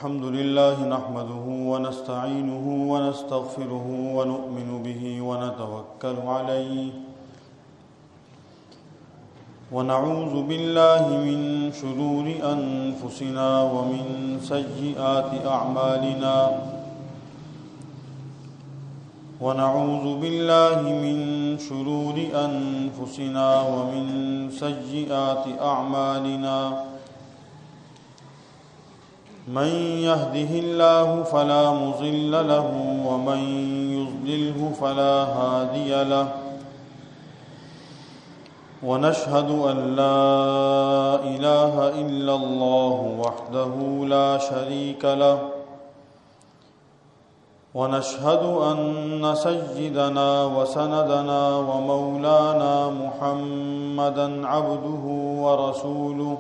الحمد لله نحمده ونستعينه ونستغفره ونؤمن به ونتوكل عليه ونعوذ بالله من شرور أنفسنا ومن سيئات أعمالنا ونعوذ بالله من شرور أنفسنا ومن سيئات أعمالنا من يهده الله فلا مضل له ومن يضلله فلا هادي له ونشهد أن لا إله إلا الله وحده لا شريك له ونشهد أن سيدنا وسندنا ومولانا محمدا عبده ورسوله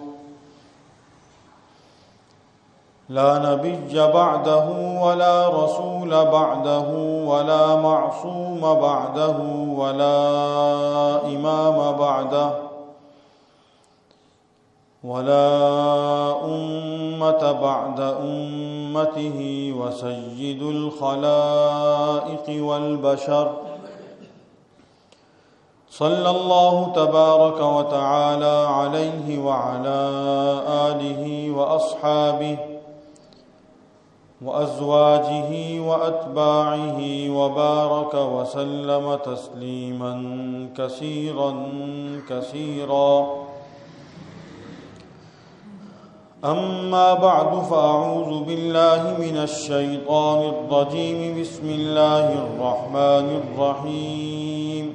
لا نبي بعده ولا رسول بعده ولا معصوم بعده ولا إمام بعده ولا أمة بعد أمته وسيد الخلائق والبشر صلى الله تبارك وتعالى عليه وعلى آله وأصحابه وأزواجه وأتباعه وبارك وسلم تسليما كثيرا كثيرا أما بعد فأعوذ بالله من الشيطان الرجيم بسم الله الرحمن الرحيم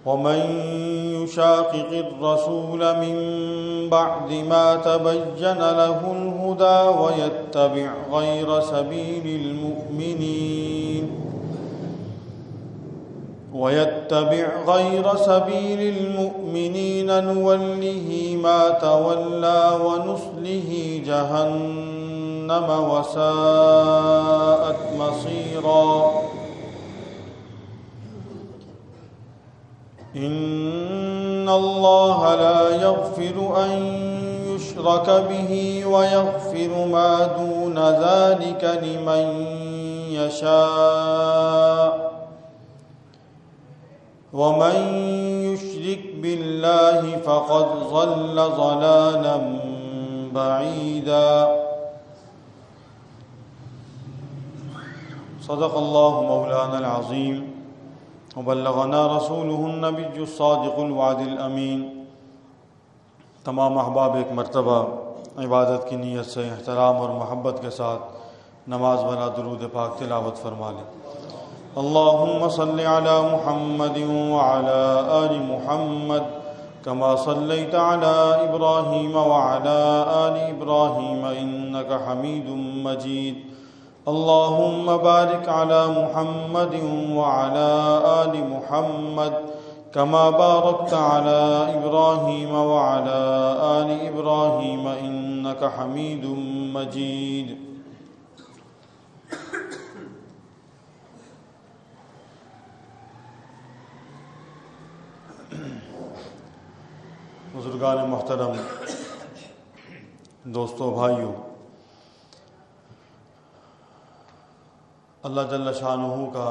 ومن يشاقق الرسول من بعد ما تبين له الهدى ويتبع غير سبيل المؤمنين نوله ما تولى ونصله جهنم وساءت مصيرا إن الله لا يغفر أن يشرك به ويغفر ما دون ذلك لمن يشاء ومن يشرك بالله فقد ضل ضلالا بعيدا صدق الله مولانا العظيم وبلغنا رسوله النبي الصادق الوعد الامین۔ تمام احباب ایک مرتبہ عبادت کی نیت سے احترام اور محبت کے ساتھ نماز والا درود پاک تلاوت فرما لیں۔ اللهم صل على محمد وعلى آل محمد كما صليت على إبراهيم وعلى آل إبراهيم إنك حميد مجيد۔ اللهم بارك على محمد وعلى آل محمد كما باركت على إبراهيم وعلى آل إبراهيم إنك حميد مجيد۔ بزرگان محترم، دوستو، بھائیو، اللہ جل شانہ کا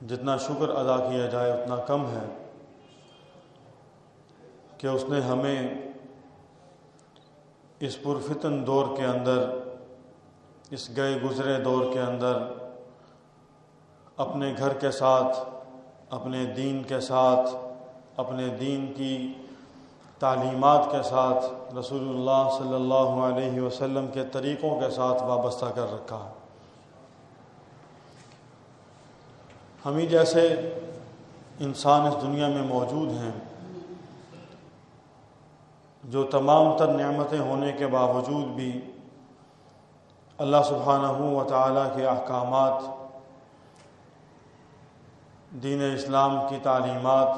جتنا شکر ادا کیا جائے اتنا کم ہے کہ اس نے ہمیں اس پرفتن دور کے اندر، اس گئے گزرے دور کے اندر اپنے گھر کے ساتھ، اپنے دین کے ساتھ، اپنے دین کی تعلیمات کے ساتھ، رسول اللہ صلی اللہ علیہ وسلم کے طریقوں کے ساتھ وابستہ کر رکھا ہے۔ ہم ہی جیسے انسان اس دنیا میں موجود ہیں جو تمام تر نعمتیں ہونے کے باوجود بھی اللہ سبحانہ و تعالیٰ کے احکامات، دین اسلام کی تعلیمات،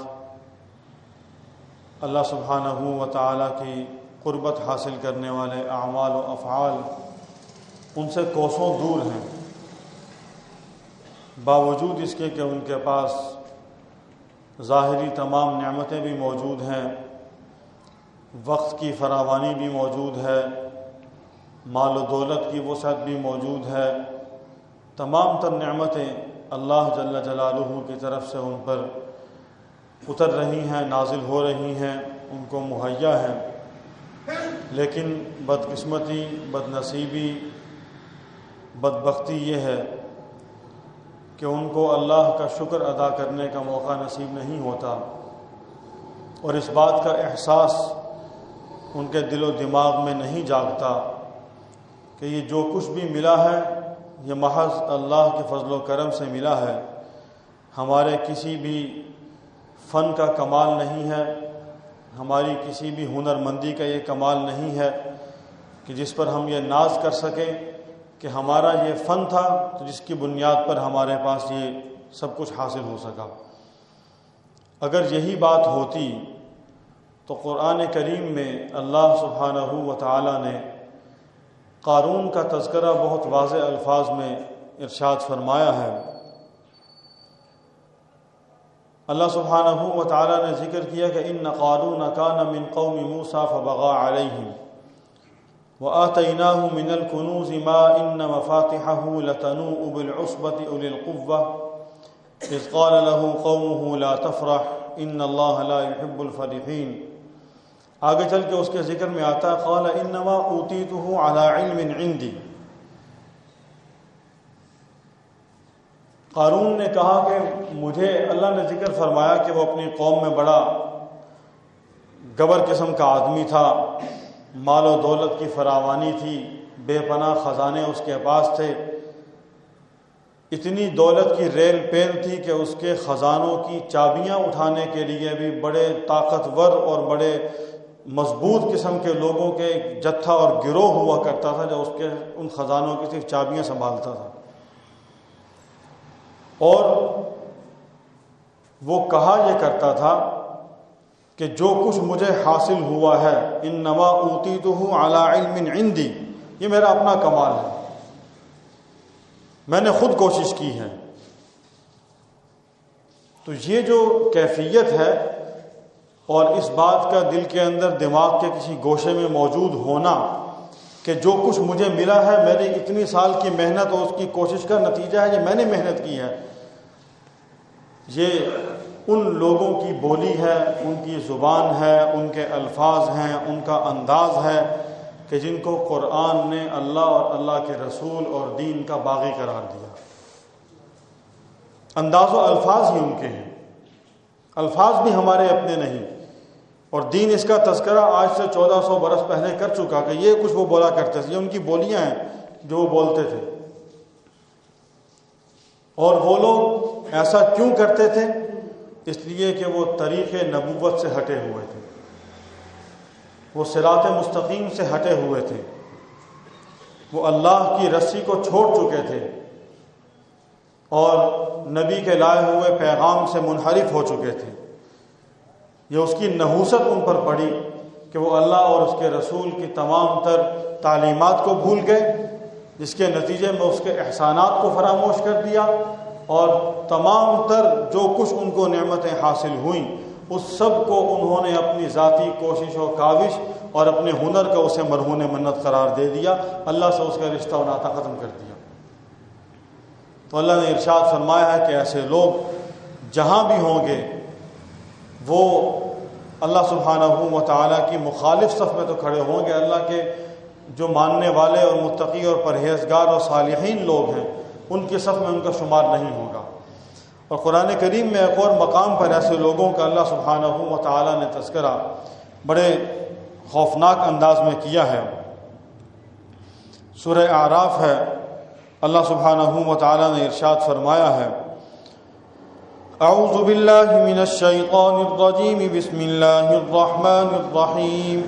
اللہ سبحانہ و تعالیٰ کی قربت حاصل کرنے والے اعمال و افعال ان سے کوسوں دور ہیں، باوجود اس کے کہ ان کے پاس ظاہری تمام نعمتیں بھی موجود ہیں، وقت کی فراوانی بھی موجود ہے، مال و دولت کی وسعت بھی موجود ہے، تمام تر نعمتیں اللہ جل جلالہ کی طرف سے ان پر اتر رہی ہیں، نازل ہو رہی ہیں، ان کو مہیا ہیں، لیکن بدقسمتی، بد نصیبی، بدبختی یہ ہے کہ ان کو اللہ کا شکر ادا کرنے کا موقع نصیب نہیں ہوتا، اور اس بات کا احساس ان کے دل و دماغ میں نہیں جاگتا کہ یہ جو کچھ بھی ملا ہے یہ محض اللہ کے فضل و کرم سے ملا ہے، ہمارے کسی بھی فن کا کمال نہیں ہے، ہماری کسی بھی ہنر مندی کا یہ کمال نہیں ہے کہ جس پر ہم یہ ناز کر سکیں کہ ہمارا یہ فن تھا تو جس کی بنیاد پر ہمارے پاس یہ سب کچھ حاصل ہو سکا۔ اگر یہی بات ہوتی تو قرآن کریم میں اللہ سبحانہ و تعالی نے قارون کا تذکرہ بہت واضح الفاظ میں ارشاد فرمایا ہے۔ اللہ سبحانہ و تعالی نے ذکر کیا کہ ان قارون کان من قوم موسیٰ فبغى علیہم وآتیناہ من الکنوز ما ان مفاتحہ لتنوء بالعصبة اولي القوة اذ قال له قومه لا تفرح ان اللہ لا يحب الفرحین۔ آگے چل کے اس کے ذکر میں آتا ہے قال انما اوتیتہ علی علم عندی۔ قارون نے کہا کہ مجھے اللہ نے ذکر فرمایا کہ وہ اپنی قوم میں بڑا گبر قسم کا آدمی تھا، مال و دولت کی فراوانی تھی، بے پناہ خزانے اس کے پاس تھے، اتنی دولت کی ریل پیر تھی کہ اس کے خزانوں کی چابیاں اٹھانے کے لیے بھی بڑے طاقتور اور بڑے مضبوط قسم کے لوگوں کے جتھا اور گروہ ہوا کرتا تھا جو اس کے ان خزانوں کی صرف چابیاں سنبھالتا تھا، اور وہ کہا یہ کرتا تھا کہ جو کچھ مجھے حاصل ہوا ہے انما اوتیتہ علی علم عندی، یہ میرا اپنا کمال ہے، میں نے خود کوشش کی ہے۔ تو یہ جو کیفیت ہے اور اس بات کا دل کے اندر دماغ کے کسی گوشے میں موجود ہونا کہ جو کچھ مجھے ملا ہے میری اتنی سال کی محنت اور اس کی کوشش کا نتیجہ ہے، یہ میں نے محنت کی ہے، یہ ان لوگوں کی بولی ہے، ان کی زبان ہے، ان کے الفاظ ہیں، ان کا انداز ہے کہ جن کو قرآن نے اللہ اور اللہ کے رسول اور دین کا باغی قرار دیا۔ انداز و الفاظ ہی ان کے ہیں، الفاظ بھی ہمارے اپنے نہیں، اور دین اس کا تذکرہ آج سے 1400 برس پہلے کر چکا کہ یہ کچھ وہ بولا کرتے تھے، یہ ان کی بولیاں ہیں جو وہ بولتے تھے۔ اور وہ لوگ ایسا کیوں کرتے تھے؟ اس لیے کہ وہ طریق نبوت سے ہٹے ہوئے تھے، وہ صراط مستقیم سے ہٹے ہوئے تھے، وہ اللہ کی رسی کو چھوڑ چکے تھے اور نبی کے لائے ہوئے پیغام سے منحرف ہو چکے تھے۔ یہ اس کی نحوست ان پر پڑی کہ وہ اللہ اور اس کے رسول کی تمام تر تعلیمات کو بھول گئے، جس کے نتیجے میں اس کے احسانات کو فراموش کر دیا، اور تمام تر جو کچھ ان کو نعمتیں حاصل ہوئیں اس سب کو انہوں نے اپنی ذاتی کوشش و کاوش اور اپنے ہنر کا اسے مرہون منت قرار دے دیا، اللہ سے اس کا رشتہ و ناطہ ختم کر دیا۔ تو اللہ نے ارشاد فرمایا ہے کہ ایسے لوگ جہاں بھی ہوں گے وہ اللہ سبحانہ و تعالیٰ کی مخالف صف میں تو کھڑے ہوں گے، اللہ کے جو ماننے والے اور متقی اور پرہیزگار اور صالحین لوگ ہیں ان کی صف میں ان کا شمار نہیں ہوگا۔ اور قرآن کریم میں ایک اور مقام پر ایسے لوگوں کا اللہ سبحانہ و تعالیٰ نے تذکرہ بڑے خوفناک انداز میں کیا ہے۔ سورہ اعراف ہے، اللہ سبحانہ و تعالیٰ نے ارشاد فرمایا ہے اعوذ باللہ من الشیطان الرجیم بسم اللہ الرحمن الرحیم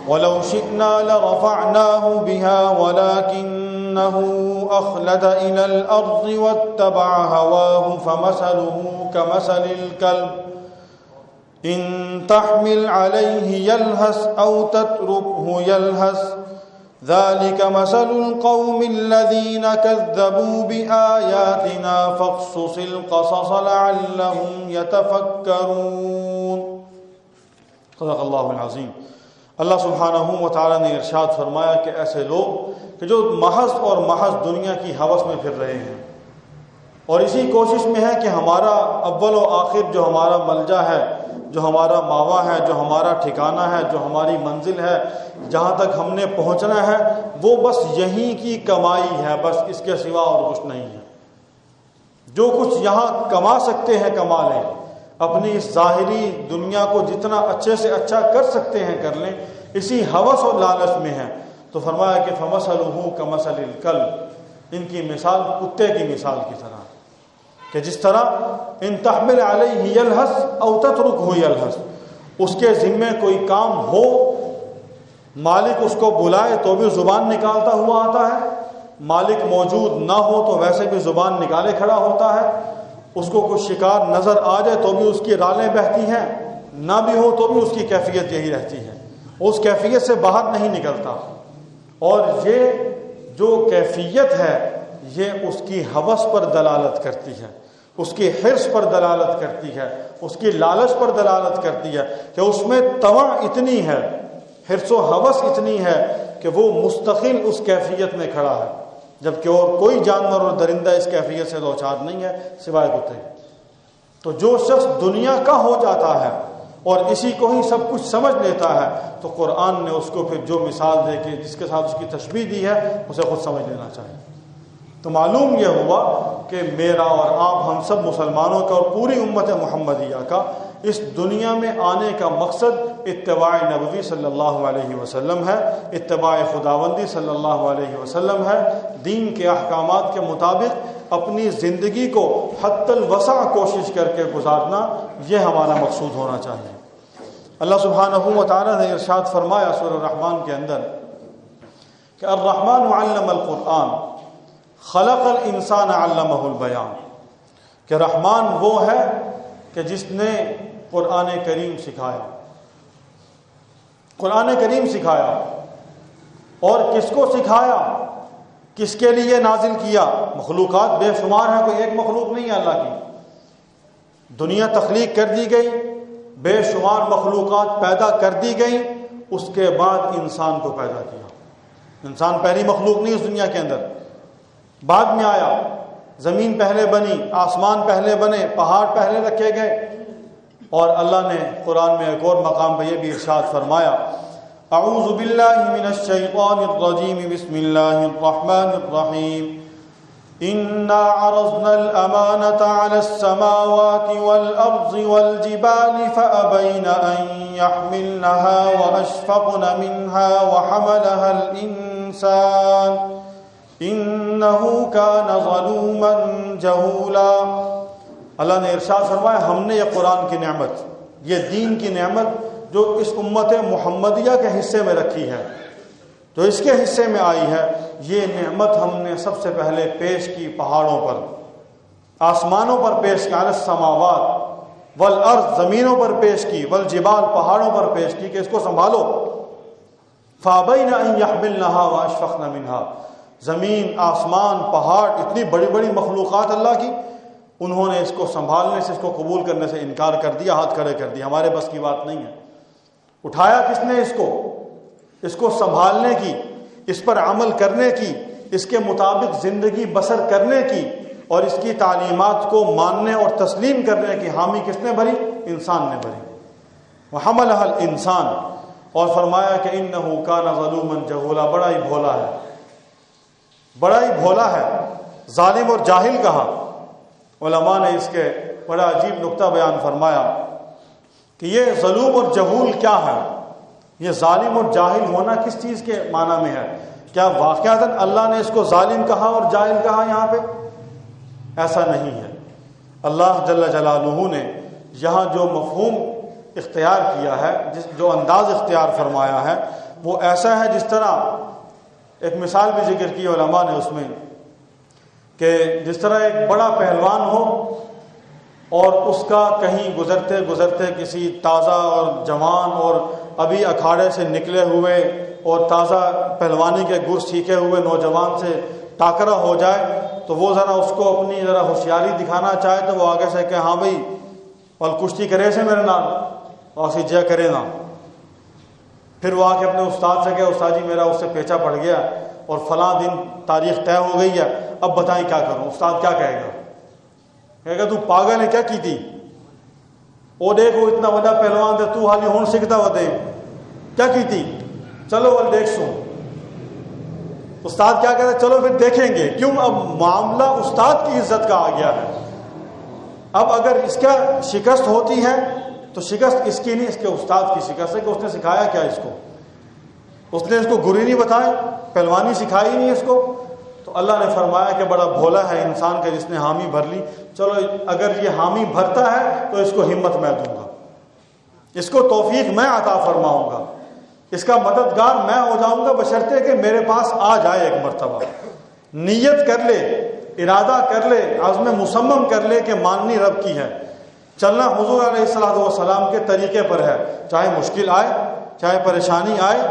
وَلَوْ شِئْنَا لَرَفَعْنَاهُ بِهَا وَلَكِنَّهُ أَخْلَدَ إِلَى الْأَرْضِ وَاتَّبَعَ هَوَاهُ فَمَثَلُهُ كَمَثَلِ الْكَلْبِ إِن تَحْمِلْ عَلَيْهِ يَلْهَثْ أَوْ تَتْرُكْهُ يَلْهَثْ ذَلِكَ مَثَلُ الْقَوْمِ الَّذِينَ كَذَّبُوا بِآيَاتِنَا فَاقْصُصِ الْقَصَصَ لَعَلَّهُمْ يَتَفَكَّرُونَ۔ صدق اللہ العظیم۔ اللہ سبحانہ و تعالیٰ نے ارشاد فرمایا کہ ایسے لوگ کہ جو محض اور محض دنیا کی ہوس میں پھر رہے ہیں اور اسی کوشش میں ہے کہ ہمارا اول و آخر جو ہمارا ملجا ہے، جو ہمارا ماوا ہے، جو ہمارا ٹھکانہ ہے، جو ہماری منزل ہے، جہاں تک ہم نے پہنچنا ہے، وہ بس یہیں کی کمائی ہے، بس اس کے سوا اور کچھ نہیں ہے۔ جو کچھ یہاں کما سکتے ہیں کما لیں، اپنی اس ظاہری دنیا کو جتنا اچھے سے اچھا کر سکتے ہیں کر لیں، اسی ہوس اور لالچ میں ہے۔ تو فرمایا کہ فَمَثَلُهُ كَمَثَلِ الْكَلْبِ، ان کی مثال کتے کی مثال کی طرح کہ جس طرح ان تحمل علیہ یلہث او تترکہ یلہث، اس کے ذمے کوئی کام ہو، مالک اس کو بلائے تو بھی زبان نکالتا ہوا آتا ہے، مالک موجود نہ ہو تو ویسے بھی زبان نکالے کھڑا ہوتا ہے، اس کو کوئی شکار نظر آ جائے تو بھی اس کی رالیں بہتی ہیں، نہ بھی ہو تو بھی اس کی کیفیت یہی رہتی ہے، اس کیفیت سے باہر نہیں نکلتا۔ اور یہ جو کیفیت ہے یہ اس کی ہوس پر دلالت کرتی ہے، اس کی حرص پر دلالت کرتی ہے، اس کی لالچ پر دلالت کرتی ہے کہ اس میں طمع اتنی ہے، حرص و ہوس اتنی ہے کہ وہ مستقل اس کیفیت میں کھڑا ہے، جبکہ اور کوئی جانور اور درندہ اس کیفیت سے دوچار نہیں ہے سوائے کتے۔ تو جو شخص دنیا کا ہو جاتا ہے اور اسی کو ہی سب کچھ سمجھ لیتا ہے تو قرآن نے اس کو پھر جو مثال دے کے جس کے ساتھ اس کی تشبیہ دی ہے اسے خود سمجھ لینا چاہیے۔ تو معلوم یہ ہوا کہ میرا اور آپ ہم سب مسلمانوں کا اور پوری امت محمدیہ کا اس دنیا میں آنے کا مقصد اتباع نبوی صلی اللہ علیہ وسلم ہے، اتباع خداوندی صلی اللہ علیہ وسلم ہے، دین کے احکامات کے مطابق اپنی زندگی کو حتی الوسع کوشش کر کے گزارنا، یہ ہمارا مقصود ہونا چاہیے۔ اللہ سبحانہ و تعالیٰ نے ارشاد فرمایا سورہ الرحمن کے اندر کہ الرحمن علم القرآن خلق الانسان علمہ البیان، کہ رحمان وہ ہے کہ جس نے قرآن کریم سکھایا، قرآن کریم سکھایا، اور کس کو سکھایا، کس کے لیے نازل کیا؟ مخلوقات بے شمار ہیں، کوئی ایک مخلوق نہیں ہے اللہ کی، دنیا تخلیق کر دی گئی، بے شمار مخلوقات پیدا کر دی گئی، اس کے بعد انسان کو پیدا کیا۔ انسان پہلی مخلوق نہیں اس دنیا کے اندر، بعد میں آیا، زمین پہلے بنی، آسمان پہلے بنے، پہاڑ پہلے رکھے گئے۔ اور اللہ نے قرآن میں ایک اور مقام پہ یہ بھی ارشاد فرمایا، اعوذ باللہ من الشیطان الرجیم، بسم اللہ الرحمن الرحیم، انا عرضنا الامانة على السماوات والارض والجبال فابین ان يحملنها واشفقن منها وحملها الانسان انه كان ظلوما جهولا۔ اللہ نے ارشاد فرمایا ہم نے یہ قرآن کی نعمت، یہ دین کی نعمت جو اس امت محمدیہ کے حصے میں رکھی ہے، جو اس کے حصے میں آئی ہے، یہ نعمت ہم نے سب سے پہلے پیش کی پہاڑوں پر، آسمانوں پر پیش کی، علی السماوات والارض زمینوں پر پیش کی، والجبال پہاڑوں پر پیش کی کہ اس کو سنبھالو، فابین ان یحملنها واشفقن منها، زمین آسمان پہاڑ اتنی بڑی بڑی مخلوقات اللہ کی، انہوں نے اس کو سنبھالنے سے، اس کو قبول کرنے سے انکار کر دیا، ہاتھ کھڑے کر دیا، ہمارے بس کی بات نہیں ہے۔ اٹھایا کس نے اس کو سنبھالنے کی، اس پر عمل کرنے کی، اس کے مطابق زندگی بسر کرنے کی، اور اس کی تعلیمات کو ماننے اور تسلیم کرنے کی حامی کس نے بھری؟ انسان نے بھری۔ وحملها الانسان، اور فرمایا کہ انه كان ظلوما جهولا، بڑا ہی بھولا ہے، بڑا ہی بھولا ہے، ظالم اور جاہل کہا۔ علماء نے اس کے بڑا عجیب نقطہ بیان فرمایا کہ یہ ظلوم اور جہول کیا ہے، یہ ظالم اور جاہل ہونا کس چیز کے معنی میں ہے؟ کیا واقعتاً اللہ نے اس کو ظالم کہا اور جاہل کہا یہاں پہ؟ ایسا نہیں ہے۔ اللہ جل جلالہ نے یہاں جو مفہوم اختیار کیا ہے، جو انداز اختیار فرمایا ہے، وہ ایسا ہے جس طرح ایک مثال بھی ذکر کی علماء نے اس میں، کہ جس طرح ایک بڑا پہلوان ہو اور اس کا کہیں گزرتے گزرتے کسی تازہ اور جوان اور ابھی اکھاڑے سے نکلے ہوئے اور تازہ پہلوانی کے گر سیکھے ہوئے نوجوان سے ٹاکرا ہو جائے تو وہ ذرا اس کو اپنی ذرا ہوشیاری دکھانا چاہے تو وہ آگے سے کہ ہاں بھائی اور کشتی کرے سے میرے نام اور سجا کرے نا، پھر وہ آ کے اپنے استاد سے کہا استاد جی میرا اس سے پیچھا پڑ گیا اور فلاں دن تاریخ طے ہو گئی ہے، اب بتائیں کیا کروں؟ استاد کیا کہے گا؟ کہے گا تو پاگل ہے، کیا کی تھی؟ وہ دیکھو اتنا بڑا پہلوان تھا تو حالی ہون سکھتا ہوا دے، کیا کی تھی؟ چلو ول دیکھ سو۔ استاد کیا کہتا ہے؟ چلو پھر دیکھیں گے۔ کیوں؟ اب معاملہ استاد کی عزت کا آ گیا ہے۔ اب اگر اس کا شکست ہوتی ہے تو شکست اس کی نہیں، اس کے استاد کی شکست ہے کہ اس نے سکھایا کیا اس کو، اس نے اس کو گری نہیں بتائے، پہلوانی سکھائی نہیں اس کو۔ تو اللہ نے فرمایا کہ بڑا بھولا ہے انسان کا جس نے حامی بھر لی۔ چلو اگر یہ حامی بھرتا ہے تو اس کو ہمت میں دوں گا، اس کو توفیق میں عطا فرماؤں گا، اس کا مددگار میں ہو جاؤں گا، بشرطے کہ میرے پاس آ جائے ایک مرتبہ، نیت کر لے، ارادہ کر لے، عزم مصمم کر لے کہ ماننی رب کی ہے، چلنا حضور علیہ الصلوۃ والسلام کے طریقے پر ہے، چاہے مشکل آئے، چاہے پریشانی آئے،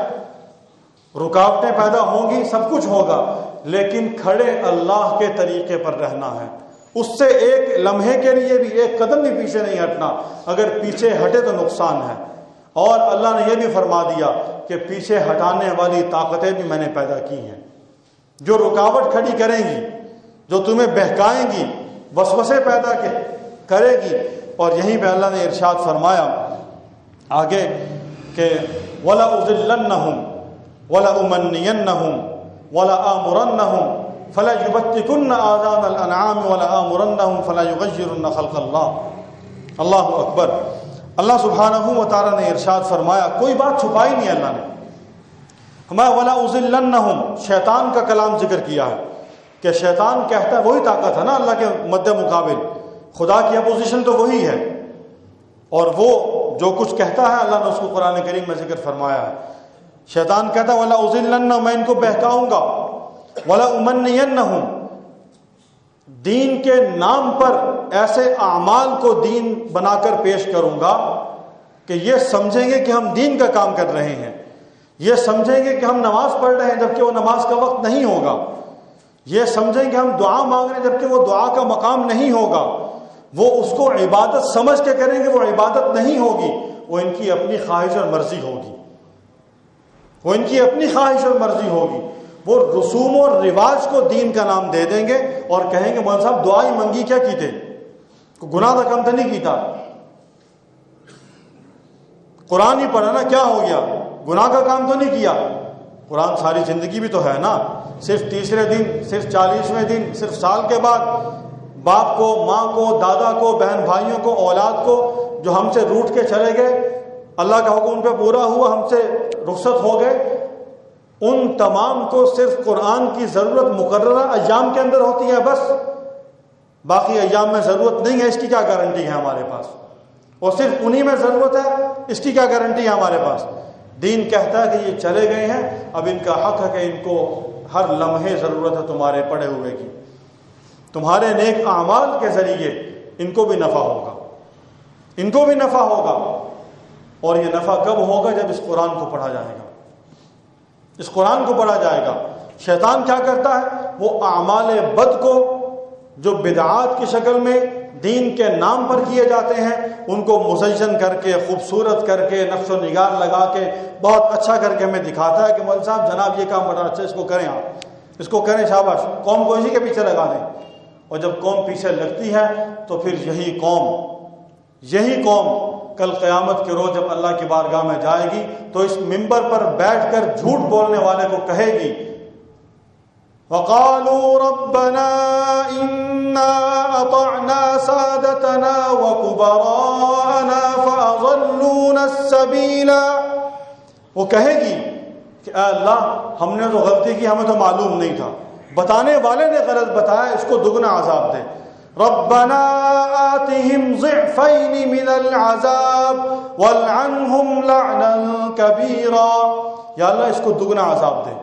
رکاوٹیں پیدا ہوں گی، سب کچھ ہوگا، لیکن کھڑے اللہ کے طریقے پر رہنا ہے۔ اس سے ایک لمحے کے لیے بھی ایک قدم بھی پیچھے نہیں ہٹنا، اگر پیچھے ہٹے تو نقصان ہے۔ اور اللہ نے یہ بھی فرما دیا کہ پیچھے ہٹانے والی طاقتیں بھی میں نے پیدا کی ہیں، جو رکاوٹ کھڑی کریں گی، جو تمہیں بہکائیں گی، وسوسے پیدا کرے گی۔ اور یہیں پہ اللہ نے ارشاد فرمایا آگے کہ وَلَأُضِلَّنَّهُمْ وَلَأُمَنِّيَنَّهُمْ وَلَآمُرَنَّهُمْ فَلَيُبَتِّكُنَّ آذَانَ الْأَنْعَامِ وَلَآمُرَنَّهُمْ فَلَيُغَيِّرُنَّ خَلْقَ اللَّهِ۔ اللہ اکبر۔ اللہ سبحانہ و تعالیٰ نے ارشاد فرمایا، کوئی بات چھپائی نہیں اللہ نے، ہمارا وَلَأُضِلَّنَّهُمْ شیطان کا کلام ذکر کیا ہے کہ شیطان کہتا ہے، وہی طاقت ہے نا اللہ کے مد مقابل، خدا کی اپوزیشن تو وہی ہے، اور وہ جو کچھ کہتا ہے اللہ نے اس کو قرآن کریم میں ذکر فرمایا ہے۔ شیطان کہتا ہے وَلَأُضِلَّنَّهُمْ، میں ان کو بہکاؤں گا، وَلَأُمَنِّيَنَّهُمْ، دین کے نام پر ایسے اعمال کو دین بنا کر پیش کروں گا کہ یہ سمجھیں گے کہ ہم دین کا کام کر رہے ہیں، یہ سمجھیں گے کہ ہم نماز پڑھ رہے ہیں جبکہ وہ نماز کا وقت نہیں ہوگا، یہ سمجھیں کہ ہم دعا مانگ رہے ہیں جبکہ وہ دعا کا مقام نہیں ہوگا، وہ اس کو عبادت سمجھ کے کریں گے، وہ عبادت نہیں ہوگی، وہ ان کی اپنی خواہش اور مرضی ہوگی، وہ ان کی اپنی خواہش اور مرضی ہوگی۔ وہ رسوم اور رواج کو دین کا نام دے دیں گے اور کہیں گے مولانا صاحب دعا ہی منگی، کیا کیتے؟ گناہ کا کم تو نہیں کیتا، قرآن ہی پڑھا نا، کیا ہو گیا؟ گناہ کا کام تو نہیں کیا، قرآن ساری زندگی بھی تو ہے نا، صرف تیسرے دن، صرف 40ویں دن، صرف سال کے بعد باپ کو، ماں کو، دادا کو، بہن بھائیوں کو، اولاد کو جو ہم سے روٹ کے چلے گئے، اللہ کا حکم ان پہ پورا ہوا، ہم سے رخصت ہو گئے، ان تمام کو صرف قرآن کی ضرورت مقررہ ایام کے اندر ہوتی ہے، بس باقی ایام میں ضرورت نہیں ہے، اس کی کیا گارنٹی ہے ہمارے پاس؟ اور صرف انہی میں ضرورت ہے، اس کی کیا گارنٹی ہے ہمارے پاس؟ دین کہتا ہے کہ یہ چلے گئے ہیں، اب ان کا حق ہے کہ ان کو ہر لمحے ضرورت ہے تمہارے پڑے ہوئے کی، تمہارے نیک اعمال کے ذریعے ان کو بھی نفع ہوگا، ان کو بھی نفع ہوگا۔ اور یہ نفع کب ہوگا؟ جب اس قرآن کو پڑھا جائے گا، اس قرآن کو پڑھا جائے گا۔ شیطان کیا کرتا ہے؟ وہ اعمال بد کو جو بدعات کی شکل میں دین کے نام پر کیے جاتے ہیں ان کو مزین کر کے، خوبصورت کر کے، نقش و نگار لگا کے، بہت اچھا کر کے ہمیں دکھاتا ہے کہ مولوی صاحب جناب یہ کام بڑا اچھا، اس کو کریں، آپ اس کو کریں، شاباش، قوم کو اسی کے پیچھے لگا دیں۔ اور جب قوم پیچھے لگتی ہے تو پھر یہی قوم کل قیامت کے روز جب اللہ کی بارگاہ میں جائے گی تو اس منبر پر بیٹھ کر جھوٹ بولنے والے کو کہے گی وَقَالُوا رَبَّنَا إِنَّا أَطَعْنَا سَادَتَنَا وَكُبَرَاءَنَا فَأَضَلُّونَا السَّبِيلَ، وہ کہے گی کہ اے اللہ ہم نے تو غلطی کی، ہمیں تو معلوم نہیں تھا، بتانے والے نے غلط بتایا، اس کو دگنا عذاب دے۔ ربنا آتهم ضعفين من العذاب والعنهم لعنا كبيرا، یا اللہ اس کو دگنا عذاب دے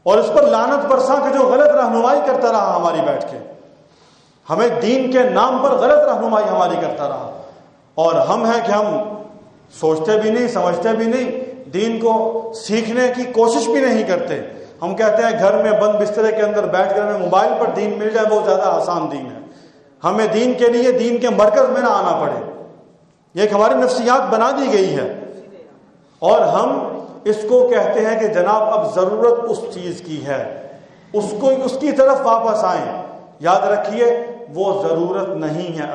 اور اس پر لعنت برسا کہ جو غلط رہنمائی کرتا رہا ہماری بیٹھ کے، ہمیں دین کے نام پر غلط رہنمائی ہماری کرتا رہا، اور ہم ہیں کہ ہم سوچتے بھی نہیں، سمجھتے بھی نہیں، دین کو سیکھنے کی کوشش بھی نہیں کرتے۔ ہم کہتے ہیں گھر میں بند بسترے کے اندر بیٹھ کر ہمیں موبائل پر دین مل جائے، بہت زیادہ آسان دین ہے، ہمیں دین کے لیے دین کے مرکز میں نہ آنا پڑے، یہ ایک ہماری نفسیات بنا دی گئی ہے، اور ہم اس کو کہتے ہیں کہ جناب اب ضرورت اس چیز کی ہے، اس کی طرف واپس آئیں۔ یاد رکھیے وہ ضرورت نہیں ہے،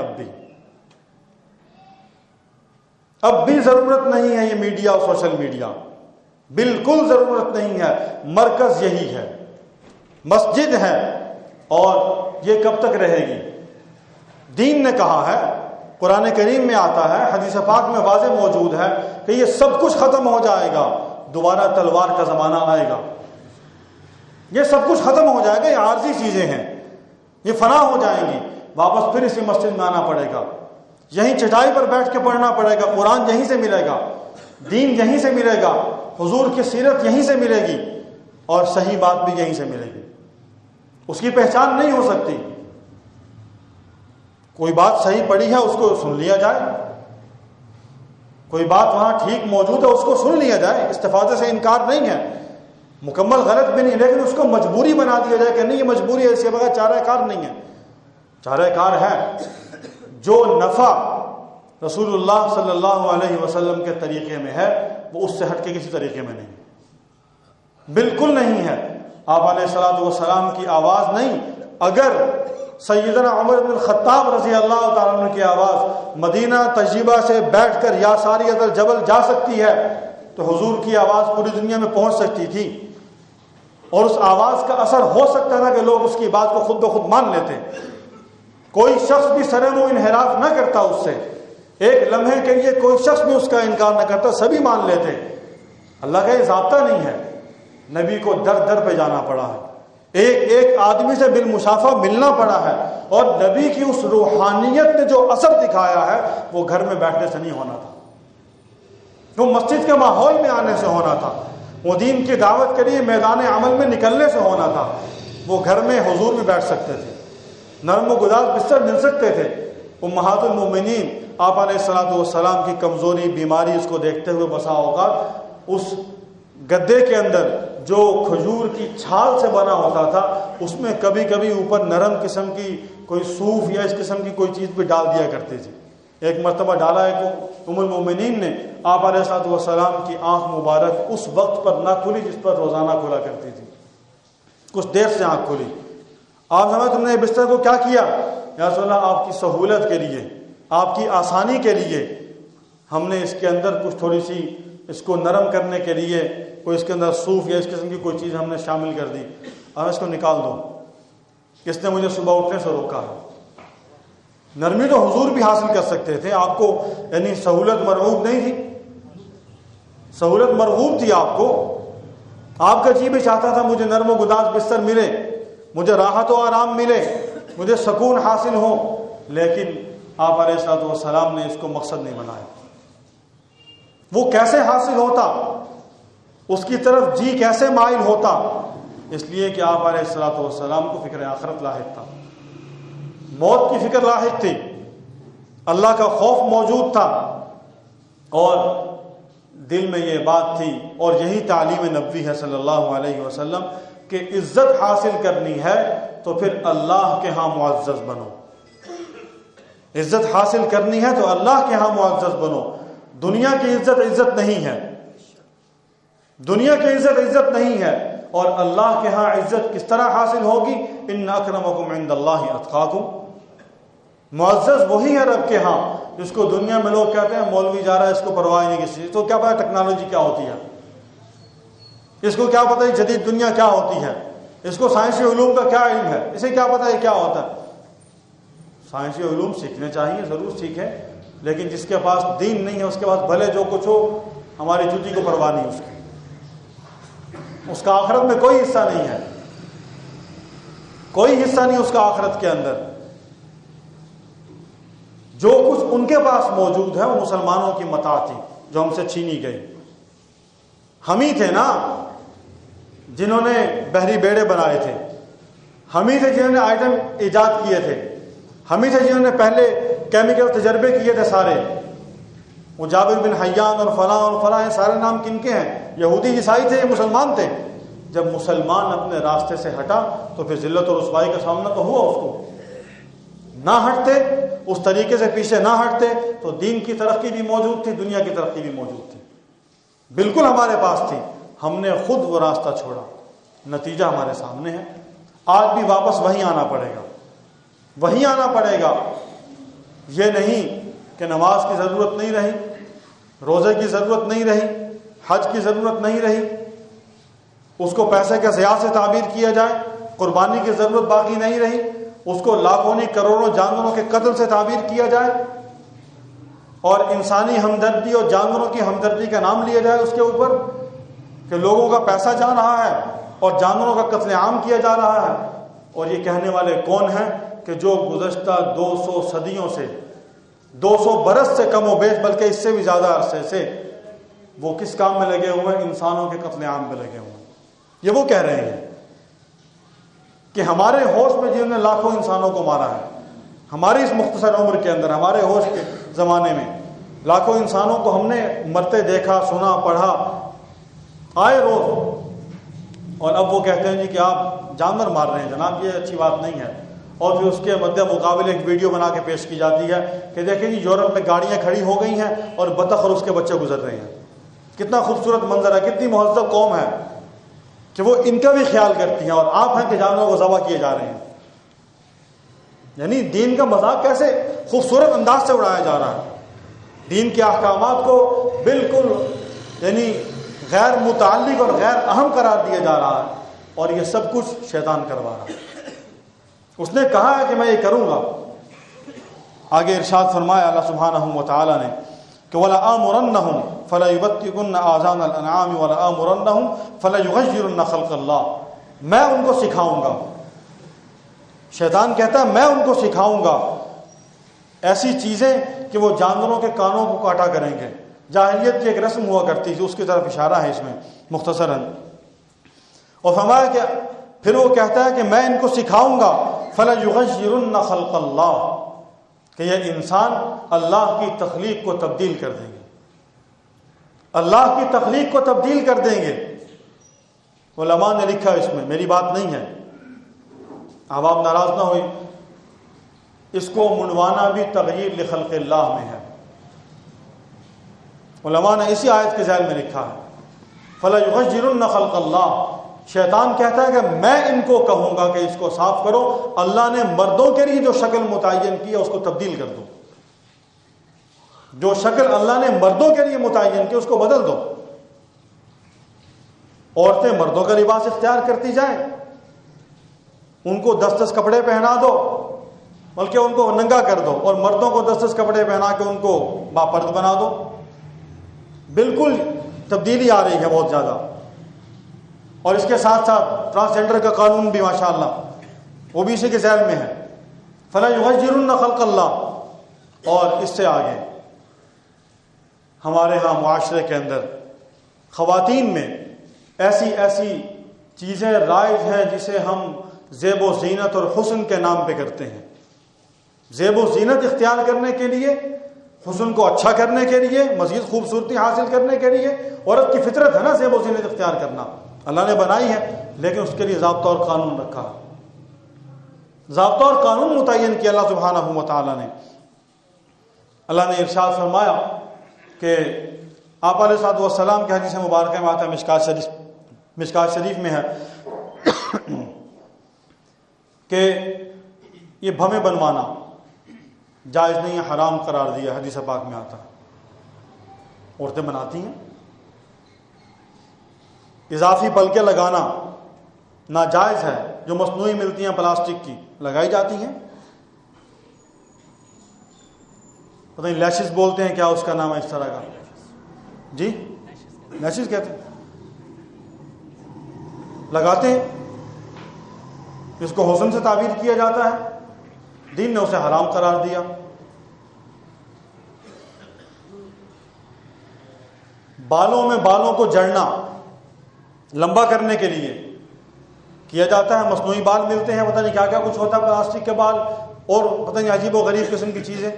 اب بھی ضرورت نہیں ہے یہ میڈیا اور سوشل میڈیا، بالکل ضرورت نہیں ہے۔ مرکز یہی ہے، مسجد ہے، اور یہ کب تک رہے گی؟ دین نے کہا ہے، قرآن کریم میں آتا ہے، حدیث پاک میں واضح موجود ہے کہ یہ سب کچھ ختم ہو جائے گا، دوبارہ تلوار کا زمانہ آئے گا، یہ سب کچھ ختم ہو جائے گا، یہ عارضی چیزیں ہیں، یہ فنا ہو جائیں گی، واپس پھر اسی مسجد میں آنا پڑے گا، یہیں چٹائی پر بیٹھ کے پڑھنا پڑے گا، قرآن یہیں سے ملے گا، دین یہیں سے ملے گا، حضور کی سیرت یہیں سے ملے گی، اور صحیح بات بھی یہیں سے ملے گی، اس کی پہچان نہیں ہو سکتی۔ کوئی بات صحیح پڑی ہے اس کو سن لیا جائے، کوئی بات وہاں ٹھیک موجود ہے اس کو سن لیا جائے، استفادے سے انکار نہیں ہے، مکمل غلط بھی نہیں، لیکن اس کو مجبوری بنا دیا جائے کہ نہیں یہ مجبوری ہے، اس کے بغیر چارہ کار نہیں ہے۔ چارہ کار ہے جو نفع رسول اللہ صلی اللہ علیہ وسلم کے طریقے میں ہے، وہ اس سے ہٹ کے کسی طریقے میں نہیں، بالکل نہیں ہے۔ آپ علیہ الصلوۃ والسلام کی آواز نہیں، اگر سیدنا عمر بن الخطاب رضی اللہ تعالیٰ عنہ کی آواز مدینہ طیبہ سے بیٹھ کر یا ساریۃ الجبل جا سکتی ہے تو حضور کی آواز پوری دنیا میں پہنچ سکتی تھی، اور اس آواز کا اثر ہو سکتا تھا کہ لوگ اس کی بات کو خود بخود مان لیتے، کوئی شخص بھی سر منہ انحراف نہ کرتا، اس سے ایک لمحے کے لیے کوئی شخص بھی اس کا انکار نہ کرتا، سبھی مان لیتے۔ اللہ کا یہ ضابطہ نہیں ہے، نبی کو در در پہ جانا پڑا ہے، ایک ایک آدمی سے بالمشافہ ملنا پڑا ہے، اور نبی کی اس روحانیت نے جو اثر دکھایا ہے وہ گھر میں بیٹھنے سے نہیں ہونا تھا، وہ مسجد کے ماحول میں آنے سے ہونا تھا، وہ دین کی دعوت کے لیے میدان عمل میں نکلنے سے ہونا تھا۔ وہ گھر میں حضور بھی بیٹھ سکتے تھے، نرم و گداز بستر مل سکتے تھے۔ امہات المومنین آپ علیہ الصلوۃ والسلام کی کمزوری بیماری اس کو دیکھتے ہوئے بسا اوقات اس گدے کے اندر جو کھجور کی چھال سے بنا ہوتا تھا اس میں کبھی کبھی اوپر نرم قسم کی کوئی صوف یا اس قسم کی کوئی چیز بھی ڈال دیا کرتے تھے۔ ایک مرتبہ ڈالا ہے کہ ام المومنین نے آپ علیہ الصلوۃ والسلام کی آنکھ مبارک اس وقت پر نہ کھلی جس پر روزانہ کھلا کرتی تھی، کچھ دیر سے آنکھ کھلی۔ آپ سمجھے تم نے بستر کو کیا کیا؟ یا رسول اللہ آپ کی سہولت کے لیے، آپ کی آسانی کے لیے ہم نے اس کے اندر کچھ تھوڑی سی اس کو نرم کرنے کے لیے کوئی اس کے اندر صوف یا اس قسم کی کوئی چیز ہم نے شامل کر دی، اب اس کو نکال دو، کس نے مجھے صبح اٹھنے سے روکا ہے؟ نرمی تو حضور بھی حاصل کر سکتے تھے، آپ کو یعنی سہولت مرغوب نہیں تھی، سہولت مرغوب تھی آپ کو، آپ کا جی بھی چاہتا تھا مجھے نرم و گداز بستر ملے، مجھے راحت و آرام ملے، مجھے سکون حاصل ہو، لیکن آپ علیہ الصلوۃ والسلام نے اس کو مقصد نہیں بنایا۔ وہ کیسے حاصل ہوتا، اس کی طرف جی کیسے مائل ہوتا؟ اس لیے کہ آپ علیہ الصلوۃ والسلام کو فکر آخرت لاحق تھا، موت کی فکر لاحق تھی، اللہ کا خوف موجود تھا، اور دل میں یہ بات تھی، اور یہی تعلیم نبوی ہے صلی اللہ علیہ وسلم کہ عزت حاصل کرنی ہے تو پھر اللہ کے ہاں معزز بنو، عزت حاصل کرنی ہے تو اللہ کے ہاں معزز بنو۔ دنیا کی عزت عزت نہیں ہے، دنیا کی عزت عزت نہیں ہے، اور اللہ کے ہاں عزت کس طرح حاصل ہوگی؟ ان اکرمکم عند اللہ اتقاکم، معزز وہی ہے رب کے ہاں جس کو دنیا میں لوگ کہتے ہیں مولوی جا رہا ہے، اس کو پرواہ نہیں کسی چیز، تو کیا پتہ ٹیکنالوجی کیا ہوتی ہے، اس کو کیا پتہ جدید دنیا کیا ہوتی ہے، اس کو سائنسی علوم کا کیا علم ہے، اسے کیا پتہ ہے کیا ہوتا ہے۔ سائنسی علوم سیکھنے چاہیے، ضرور سیکھیں، لیکن جس کے پاس دین نہیں ہے اس کے پاس بھلے جو کچھ ہو، ہماری جوتی کو پرواہ نہیں اس کی، اس کا آخرت میں کوئی حصہ نہیں ہے، کوئی حصہ نہیں اس کا آخرت کے اندر۔ جو کچھ ان کے پاس موجود ہے وہ مسلمانوں کی متاع تھی جو ہم سے چھینی گئی۔ ہم ہی تھے نا جنہوں نے بحری بیڑے بنائے تھے، ہم ہی تھے جنہوں نے آئٹم ایجاد کیے تھے، ہم ہی تھے جنہوں نے پہلے کیمیکل تجربے کیے تھے سارے۔ وہ جابر بن حیان اور فلاں اور فلاں ہیں، سارے نام کن کے ہیں؟ یہودی عیسائی تھے، یہ مسلمان تھے۔ جب مسلمان اپنے راستے سے ہٹا تو پھر ذلت اور رسوائی کا سامنا تو ہوا اس کو۔ نہ ہٹتے، اس طریقے سے پیچھے نہ ہٹتے تو دین کی ترقی بھی موجود تھی، دنیا کی ترقی بھی موجود تھی۔ بالکل ہمارے پاس تھی، ہم نے خود وہ راستہ چھوڑا، نتیجہ ہمارے سامنے ہے۔ آج بھی واپس وہیں آنا پڑے گا، وہیں آنا پڑے گا۔ یہ نہیں کہ نماز کی ضرورت نہیں رہی، روزے کی ضرورت نہیں رہی، حج کی ضرورت نہیں رہی، اس کو پیسے کے ضیاع سے تعبیر کیا جائے، قربانی کی ضرورت باقی نہیں رہی، اس کو لاکھوں نہیں کروڑوں جانوروں کے قتل سے تعبیر کیا جائے، اور انسانی ہمدردی اور جانوروں کی ہمدردی کا نام لیا جائے اس کے اوپر، کہ لوگوں کا پیسہ جا رہا ہے اور جانوروں کا قتل عام کیا جا رہا ہے۔ اور یہ کہنے والے کون ہیں کہ جو گزشتہ 200 صدیوں سے، 200 برس سے کم و بیش، بلکہ اس سے بھی زیادہ عرصے سے وہ کس کام میں لگے ہوئے ہیں؟ انسانوں کے قتل عام میں لگے ہوئے ہیں۔ یہ وہ کہہ رہے ہیں کہ ہمارے ہوش میں جنہوں نے لاکھوں انسانوں کو مارا ہے، ہماری اس مختصر عمر کے اندر، ہمارے ہوش کے زمانے میں لاکھوں انسانوں کو ہم نے مرتے دیکھا، سنا، پڑھا، آئے روز، اور اب وہ کہتے ہیں جی کہ آپ جانور مار رہے ہیں جناب، یہ اچھی بات نہیں ہے۔ اور پھر اس کے مدِ مقابل ایک ویڈیو بنا کے پیش کی جاتی ہے کہ دیکھیں جی یورپ میں گاڑیاں کھڑی ہو گئی ہیں اور بطخ اور اس کے بچے گزر رہے ہیں۔ کتنا خوبصورت منظر ہے، کتنی مہذب قوم ہے کہ وہ ان کا بھی خیال کرتی ہیں، اور آپ ہیں کہ جانوروں کو ذبح کیے جا رہے ہیں۔ یعنی دین کا مذاق کیسے خوبصورت انداز سے اڑایا جا رہا ہے، دین کے احکامات کو بالکل یعنی غیر متعلق اور غیر اہم قرار دیا جا رہا ہے، اور یہ سب کچھ شیطان کروا رہا ہے۔ اس نے کہا ہے کہ میں یہ کروں گا۔ آگے ارشاد فرمایا اللہ سبحانہ و تعالی نے کہ وَلَآمُرَنَّهُمْ فَلَيُبَتِّكُنَّ آذَانَ الْأَنْعَامِ وَلَآمُرَنَّهُمْ فَلَيُغَيِّرُنَّ خَلْقَ اللَّهِ، میں ان کو سکھاؤں گا۔ شیطان کہتا ہے میں ان کو سکھاؤں گا ایسی چیزیں کہ وہ جانوروں کے کانوں کو کاٹا کریں گے۔ جاہلیت کی ایک رسم ہوا کرتی تھی، اس کی طرف اشارہ ہے اس میں مختصراً۔ اور فرمایا کہ پھر وہ کہتا ہے کہ میں ان کو سکھاؤں گا فَلَيُغَيِّرُنَّ خَلْقَ اللَّهِ، کہ یہ انسان اللہ کی تخلیق کو تبدیل کر دیں گے، اللہ کی تخلیق کو تبدیل کر دیں گے۔ علماء نے لکھا اس میں، میری بات نہیں ہے، اب آپ ناراض نہ ہوئی، اس کو منوانا بھی تغییر لخلق اللہ میں ہے۔ علماء نے اسی آیت کے ذیل میں لکھا ہے فَلَيُغَيِّرُنَّ خَلْقَ اللَّهِ، شیطان کہتا ہے کہ میں ان کو کہوں گا کہ اس کو صاف کرو، اللہ نے مردوں کے لیے جو شکل متعین کی ہے اس کو تبدیل کر دو، جو شکل اللہ نے مردوں کے لیے متعین کی اس کو بدل دو، عورتیں مردوں کا لباس اختیار کرتی جائیں، ان کو 10 کپڑے پہنا دو، بلکہ ان کو ننگا کر دو، اور مردوں کو 10 کپڑے پہنا کے ان کو باپرد بنا دو۔ بالکل تبدیلی آ رہی ہے بہت زیادہ، اور اس کے ساتھ ساتھ ٹرانسجنڈر کا قانون بھی ماشاءاللہ وہ بھی اسی کے ذیل میں ہے، فَلَيُغَيِّرُنَّ خَلْقَ اللَّهِ۔ اور اس سے آگے ہمارے ہاں معاشرے کے اندر خواتین میں ایسی ایسی چیزیں رائج ہیں جسے ہم زیب و زینت اور حسن کے نام پہ کرتے ہیں۔ زیب و زینت اختیار کرنے کے لیے، حسن کو اچھا کرنے کے لیے، مزید خوبصورتی حاصل کرنے کے لیے، عورت کی فطرت ہے نا زیب و زینت اختیار کرنا، اللہ نے بنائی ہے، لیکن اس کے لیے ضابطہ اور قانون رکھا، ضابطہ اور قانون متعین کیا اللہ سبحانہ و تعالی نے۔ اللہ نے ارشاد فرمایا کہ آپ علیہ الصلوۃ والسلام کے حدیث مبارکہ میں آتا ہے، مشکات شریف میں ہے کہ یہ بھویں بنوانا جائز نہیں ہے، حرام قرار دیا، حدیث پاک میں آتا ہے۔ عورتیں بناتی ہیں، اضافی پلکیں لگانا ناجائز ہے، جو مصنوعی ملتی ہیں پلاسٹک کی لگائی جاتی ہیں، پتہ نہیں لیشز بولتے ہیں کیا اس کا نام ہے اس طرح کا، جی لیشز کہتے ہیں، لگاتے ہیں، اس کو حسن سے تعبیر کیا جاتا ہے، دین نے اسے حرام قرار دیا۔ بالوں میں بالوں کو جڑنا لمبا کرنے کے لیے کیا جاتا ہے، مصنوعی بال ملتے ہیں، پتہ نہیں کیا کیا کچھ ہوتا ہے، پلاسٹک کے بال اور پتہ نہیں عجیب و غریب قسم کی چیزیں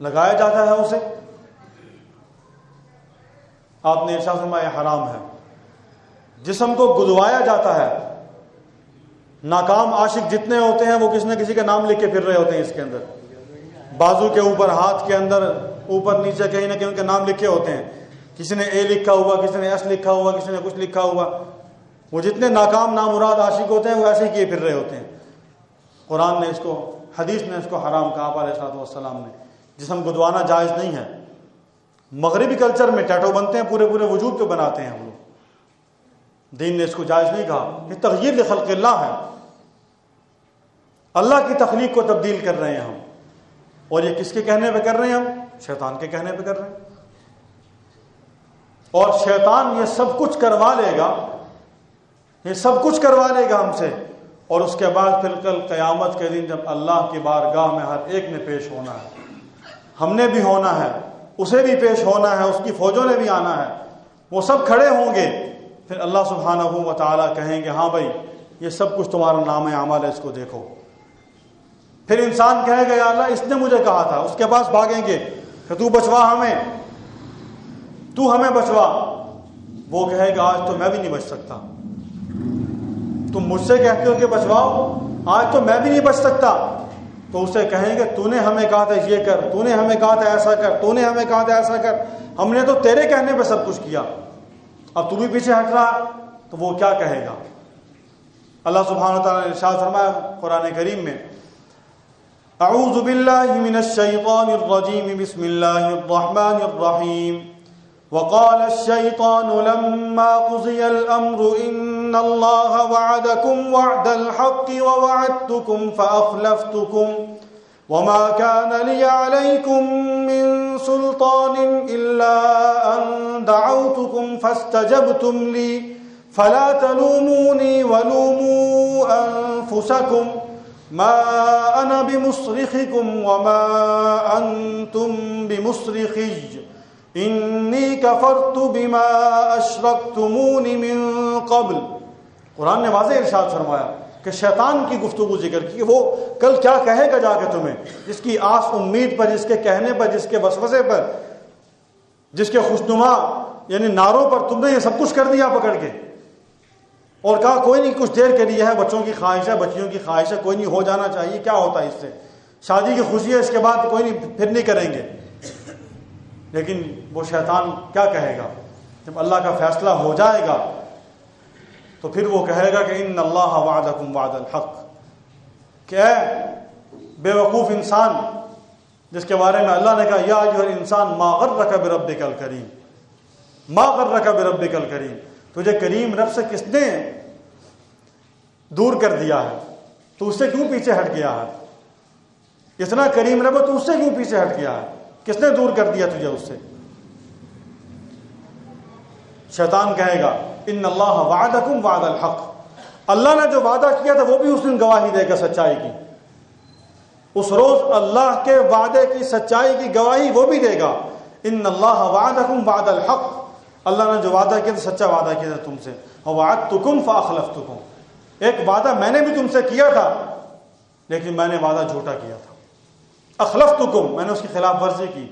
لگایا جاتا ہے اسے۔ آپ نے ارشاد فرمایا حرام ہے۔ جسم کو گدوایا جاتا ہے، ناکام عاشق جتنے ہوتے ہیں وہ کسی نہ کسی کا نام لکھ کے پھر رہے ہوتے ہیں اس کے اندر، بازو کے اوپر، ہاتھ کے اندر، اوپر نیچے کہیں نہ کہیں ان کے نام لکھے ہوتے ہیں، کسی نے اے لکھا ہوا، کسی نے ایس لکھا ہوا، کسی نے کچھ لکھا ہوا. وہ جتنے ناکام نامراد عاشق ہوتے ہیں وہ ایسے ہی کیے پھر رہے ہوتے ہیں. قرآن نے اس کو، حدیث نے اس کو حرام کہا علیہ الصلوۃ والسلام نے. جسم گدوانا جائز نہیں ہے. مغربی کلچر میں ٹیٹو بنتے ہیں، پورے پورے وجود پہ بناتے ہیں ہم لوگ. دین نے اس کو جائز نہیں کہا. یہ تغییر لخلق اللہ ہے. اللہ کی تخلیق کو تبدیل کر رہے ہیں ہم. اور یہ کس کے کہنے پہ کر رہے ہیں ہم؟ شیطان کے کہنے پہ کر رہے ہیں. اور شیطان یہ سب کچھ کروا لے گا، یہ سب کچھ کروا لے گا ہم سے. اور اس کے بعد پھر کل قیامت کے دن جب اللہ کی بارگاہ میں ہر ایک نے پیش ہونا ہے، ہم نے بھی ہونا ہے، اسے بھی پیش ہونا ہے، اس کی فوجوں نے بھی آنا ہے. وہ سب کھڑے ہوں گے. پھر اللہ سبحانہ و تعالیٰ کہیں گے ہاں بھائی یہ سب کچھ تمہارا نام اعمال ہے، اس کو دیکھو. پھر انسان کہے گا یا اللہ اس نے مجھے کہا تھا. اس کے پاس بھاگیں گے کہ تو بچوا ہمیں، تو ہمیں بچوا. وہ کہے گا آج تو میں بھی نہیں بچ سکتا. تم مجھ سے کہتے ہو کہ بچواؤ، آج تو میں بھی نہیں بچ سکتا. تو اسے کہیں گے تو نے ہمیں کہا تھا یہ کر، تو نے ہمیں کہا تھا ایسا کر، تو نے ہمیں کہا تھا ایسا کر. ہم نے تو تیرے کہنے پہ سب کچھ کیا، اب تو بھی پیچھے ہٹ رہا. تو وہ کیا کہے گا؟ اللہ سبحانہ وتعالیٰ نے ارشاد فرمایا قرآن کریم میں، اعوذ باللہ من الشیطان الرجیم بسم اللہ الرحمن الرحیم. وقال الشيطان لما قضي الأمر إن الله وعدكم وعد الحق ووعدتكم فأخلفتكم وما كان لي عليكم من سلطان إلا أن دعوتكم فاستجبتم لي فلا تلوموني ولوموا أنفسكم ما أنا بمصرخكم وما أنتم بمصرخي انی کفرت بما اشرکتمون من قبل. قرآن نے واضح ارشاد فرمایا کہ شیطان کی گفتگو ذکر کی کہ وہ کل کیا کہے گا جا کے تمہیں، جس کی آس امید پر، جس کے کہنے پر، جس کے وسوسے پر، جس کے خوشنما یعنی نعروں پر تم نے یہ سب کچھ کر دیا پکڑ کے. اور کہا کوئی نہیں، کچھ دیر کے لیے ہے، بچوں کی خواہش ہے، بچیوں کی خواہش ہے، کوئی نہیں ہو جانا چاہیے، کیا ہوتا ہے اس سے، شادی کی خوشی ہے، اس کے بعد کوئی نہیں، پھر نہیں کریں گے. لیکن وہ شیطان کیا کہے گا جب اللہ کا فیصلہ ہو جائے گا؟ تو پھر وہ کہے گا کہ ان اللہ وعدکم وعد الحق، کہ اے بے وقوف انسان جس کے بارے میں اللہ نے کہا یا ایھا الانسان ما غرک بربک الکریم، ما غرک بربک الکریم، تجھے کریم رب سے کس نے دور کر دیا ہے؟ تو اس سے کیوں پیچھے ہٹ گیا ہے؟ اتنا کریم رب تو اس سے کیوں پیچھے ہٹ گیا ہے؟ کس نے دور کر دیا تجھے اس سے؟ شیطان کہے گا ان اللہ وعدکم وعد الحق، اللہ نے جو وعدہ کیا تھا وہ بھی اس دن گواہی دے گا سچائی کی. اس روز اللہ کے وعدے کی سچائی کی گواہی وہ بھی دے گا. ان اللہ وعدکم وعد الحق، اللہ نے جو وعدہ کیا تھا سچا وعدہ کیا تھا تم سے. ووعدتکم فاخلفتکم، ایک وعدہ میں نے بھی تم سے کیا تھا لیکن میں نے وعدہ جھوٹا کیا تھا. اخلفتکم، میں نے اس کی خلاف ورزی کی.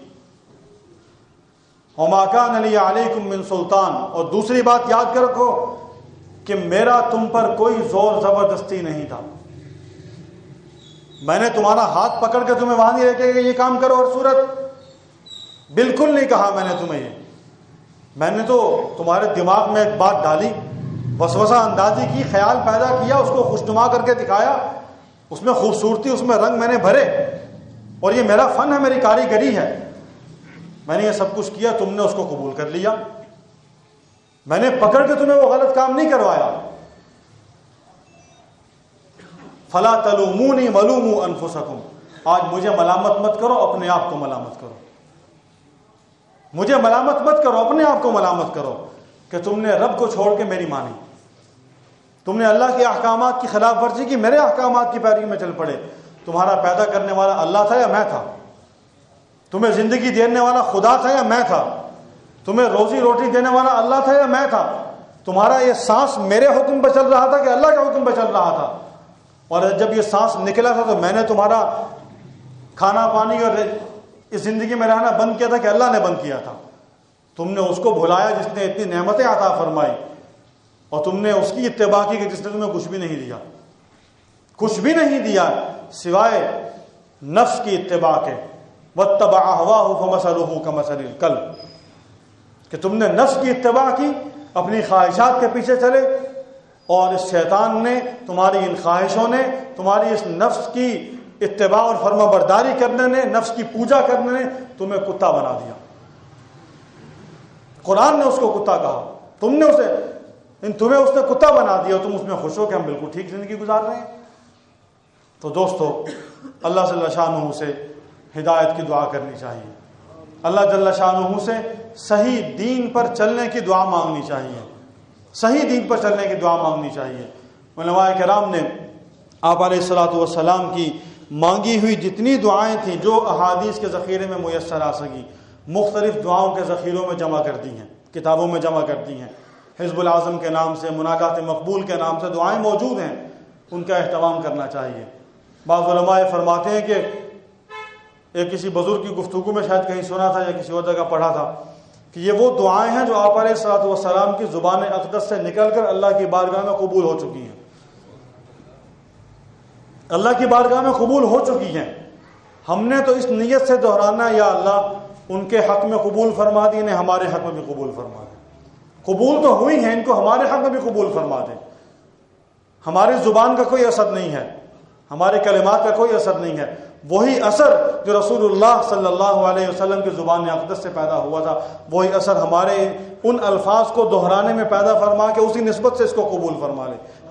وما کان لی علیکم من سلطان، اور دوسری بات یاد کر رکھو کہ میرا تم پر کوئی زور زبردستی نہیں تھا. میں نے تمہارا ہاتھ پکڑ کے تمہیں وہاں نہیں لے کے یہ کام کرو اور صورت بالکل نہیں کہا میں نے تمہیں یہ. میں نے تو تمہارے دماغ میں ایک بات ڈالی، وسوسہ اندازی کی، خیال پیدا کیا، اس کو خوشنما کر کے دکھایا، اس میں خوبصورتی، اس میں رنگ میں نے بھرے، اور یہ میرا فن ہے، میری کاریگری ہے. میں نے یہ سب کچھ کیا، تم نے اس کو قبول کر لیا. میں نے پکڑ کے تمہیں وہ غلط کام نہیں کروایا. فلا تلومونی ولوموا انفسکم، آج مجھے ملامت مت کرو، اپنے آپ کو ملامت کرو. مجھے ملامت مت کرو، اپنے آپ کو ملامت کرو کہ تم نے رب کو چھوڑ کے میری مانی، تم نے اللہ کے احکامات کی خلاف ورزی کی، میرے احکامات کی پیروی میں چل پڑے. تمہارا پیدا کرنے والا اللہ تھا یا میں تھا؟ تمہیں زندگی دینے والا خدا تھا یا میں تھا؟ تمہیں روزی روٹی دینے والا اللہ تھا یا میں تھا؟ تمہارا یہ سانس میرے حکم پہ چل رہا تھا کہ اللہ کے حکم پہ چل رہا تھا؟ اور جب یہ سانس نکلا تھا تو میں نے تمہارا کھانا پانی اور اس زندگی میں رہنا بند کیا تھا کہ اللہ نے بند کیا تھا؟ تم نے اس کو بھلایا جس نے اتنی نعمتیں عطا فرمائی، اور تم نے اس کی اتباع کی کہ جس نے تمہیں کچھ بھی نہیں دیا، کچھ بھی نہیں دیا سوائے نفس کی اتباع کے، واتبع هواه فمثله كمثل الكلب، کہ تم نے نفس کی اتباع کی، اپنی خواہشات کے پیچھے چلے، اور اس شیطان نے، تمہاری ان خواہشوں نے، تمہاری اس نفس کی اتباع اور فرما برداری کرنے نے، نفس کی پوجا کرنے نے تمہیں کتا بنا دیا۔ قرآن نے اس کو کتا کہا، تمہیں اس نے کتا بنا دیا، تم اس میں خوش ہو کہ ہم بالکل ٹھیک زندگی گزار رہے ہیں۔ تو دوستو، اللہ جل شانہ سے ہدایت کی دعا کرنی چاہیے، اللہ جل شانہ سے صحیح دین پر چلنے کی دعا مانگنی چاہیے، صحیح دین پر چلنے کی دعا مانگنی چاہیے۔ علماء کرام نے آپ علیہ الصلوۃ والسلام کی مانگی ہوئی جتنی دعائیں تھیں جو احادیث کے ذخیرے میں میسر آ سکی، مختلف دعاؤں کے ذخیروں میں جمع کر دی ہیں، کتابوں میں جمع کر دی ہیں۔ حزب العظم کے نام سے، مناجات مقبول کے نام سے دعائیں موجود ہیں، ان کا اہتمام کرنا چاہیے۔ بعض علماء فرماتے ہیں کہ ایک کسی بزرگ کی گفتگو میں شاید کہیں سنا تھا یا کسی اور جگہ پڑھا تھا کہ یہ وہ دعائیں ہیں جو آپ علیہ الصلوۃ والسلام کی زبان اقدس سے نکل کر اللہ کی بارگاہ میں قبول ہو چکی ہیں، اللہ کی بارگاہ میں قبول ہو چکی ہیں۔ ہم نے تو اس نیت سے دہرانا، یا اللہ ان کے حق میں قبول فرما دی، انہیں ہمارے حق میں بھی قبول فرما دے۔ قبول تو ہوئی ہیں، ان کو ہمارے حق میں بھی قبول فرما دے۔ ہماری زبان کا کوئی اثر نہیں ہے، ہمارے کلمات کا کوئی اثر نہیں ہے، وہی اثر جو رسول اللہ صلی اللہ علیہ وسلم کی زبان اقدس سے پیدا ہوا تھا، وہی اثر ہمارے ان الفاظ کو دہرانے میں پیدا فرما کے اسی نسبت سے اس کو قبول فرما لے۔